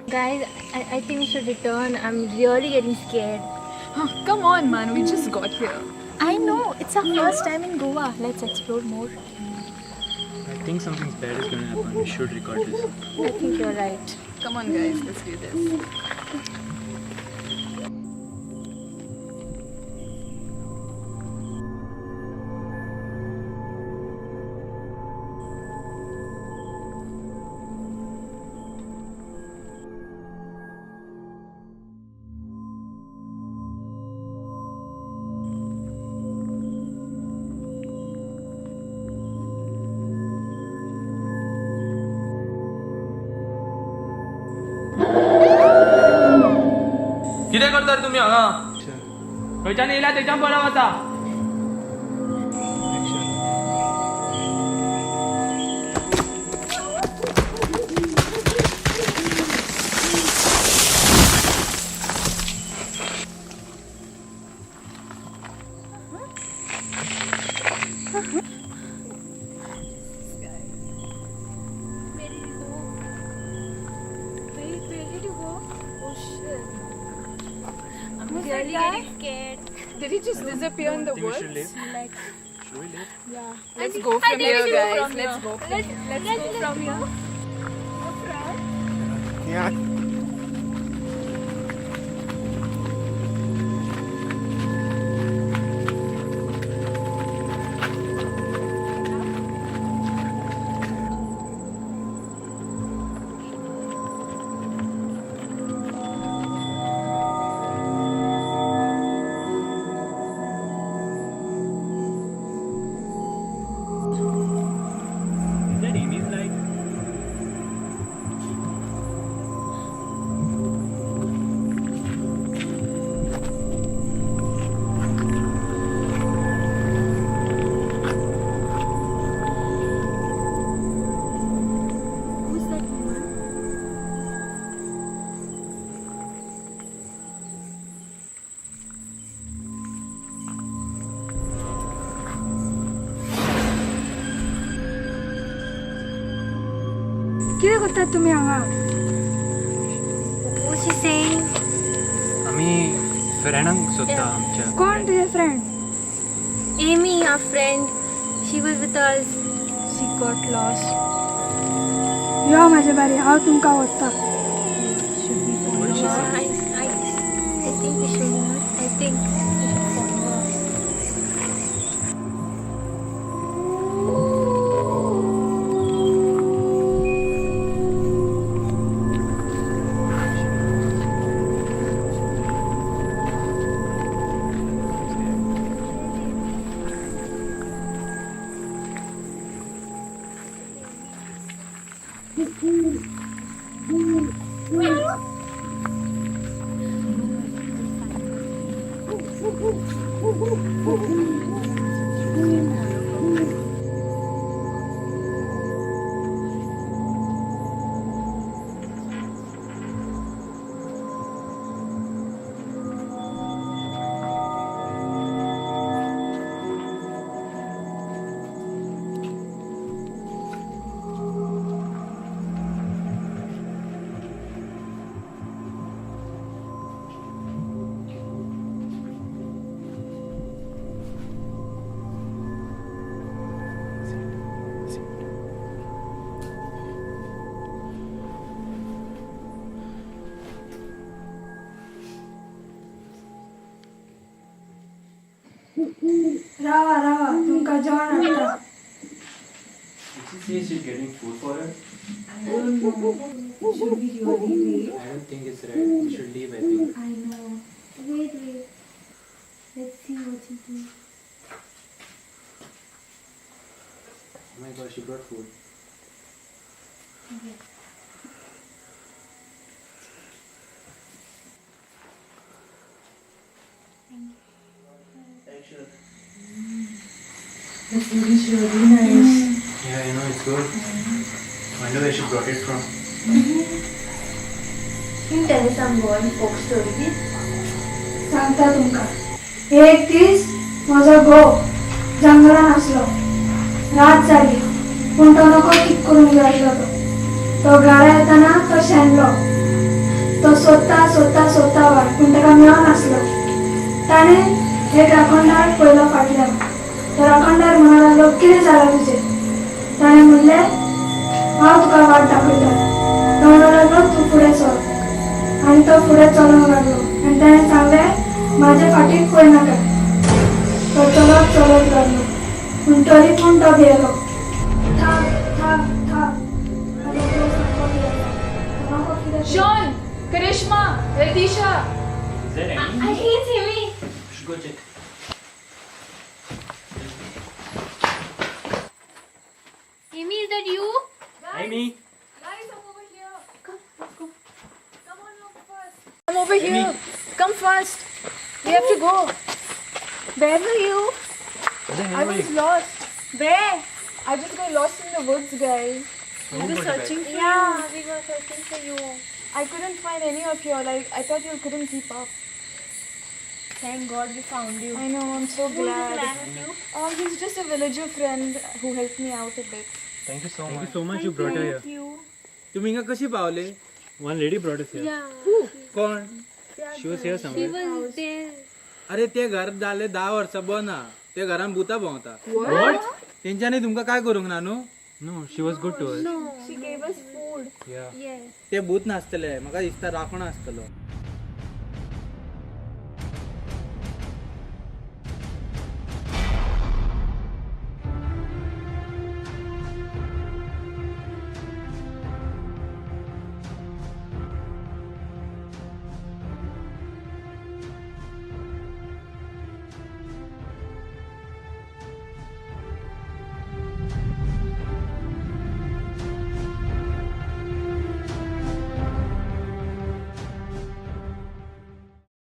Guys, I think we should return. I'm really getting scared. Come on, man. We just got here. I know. It's our first time in Goa. Let's explore more. I think something bad is gonna happen. We should record this. I think you're right. Come on, guys. Let's do this. कितें करता रे तुम्ही हांगा खंयच्यान येयला थंयच्यान परत वता Really getting scared. Did he just disappear in the think we should woods? leave. Like, Should we leave? yeah. Let's go from here, guys. Let's go. Let's go from here. Is that Amy's light? Who's that woman? किती करतात तुम्ही हांगा What's she saying? आम्ही फ्रेंडांक सोदता आमच्या. कोण तुझे friend Amy, our friend. She was with us. She got lost. यो माझे बारी हांव तुमकां व्हरता Should we follow What did she her? say? I think we should. I think we should follow her. रावा रावा तुमकां जेवण हाडटा Did she say she's getting food for her? I don't know. Should we really wait? I don't think it's right. We should leave, I think. I know. Wait. Let's see what she does. my god, she brought food. The food is really nice. Yeah, I know it's good. Wonder where she brought it from. Can you tell us some boring folk stories? सांगता तुमका एक दीस म्हजो घोव जंगलान आसलो. रात जाली पूण तो नको ठीक करून गेलो. तो घरा येताना तो शेणलो. तो सोदता वाट पूण ताका मेळनासलो. ताणे एक राखणदार पयलो फाटल्यान. तो राखणदार म्हणूं लागलो, कितें जालां तुजें? ताणें म्हणलें, हांव तुका वाट दाखयता. तो म्हणूं लागलो, तूं फुडें चल. आनी तो फुडें चलूंक लागलो. आनी ताणें सांगलें, म्हाजे फाटीक पळय नाका. तो चलत लागलो. पूण तरी पूण तो गेलो. थांब. आनी तो सारको गेलो. तो म्हाका कितें Sean, Karishma, Letitia. Is there any? I think it's Amy. We should go check. Amy, is that you? Amy! Guys, I'm over here. Come on, look first. Come over here. Come fast. We have to go. Where were you? Where the hell I were was you? lost. Where? I just got lost in the woods, guys. Who got you back? Yeah, we were searching for you. I couldn't find any of you. Like, I thought you couldn't keep up. Thank God we found you. I know, I'm so Who is this glad. man with you? He's just a villager friend who helped me out a bit. Thank you so much. Thank you so much you brought her here. Thank you. तुम्ही हिंगा कशी Pawle? One lady brought us here. Yeah. कोण? She was here She somewhere. was there. अरे ते घर जाले 10 वर्सां बंद हा. ते घरान भूतां भोंवता. What? तेंच्यांनी तुमकां काय करूंक ना न्हू? No, she was good to us. No. She gave us food. Yeah. Yes. ते भूत नासतले. म्हाका दिसता राखणो आसतलो.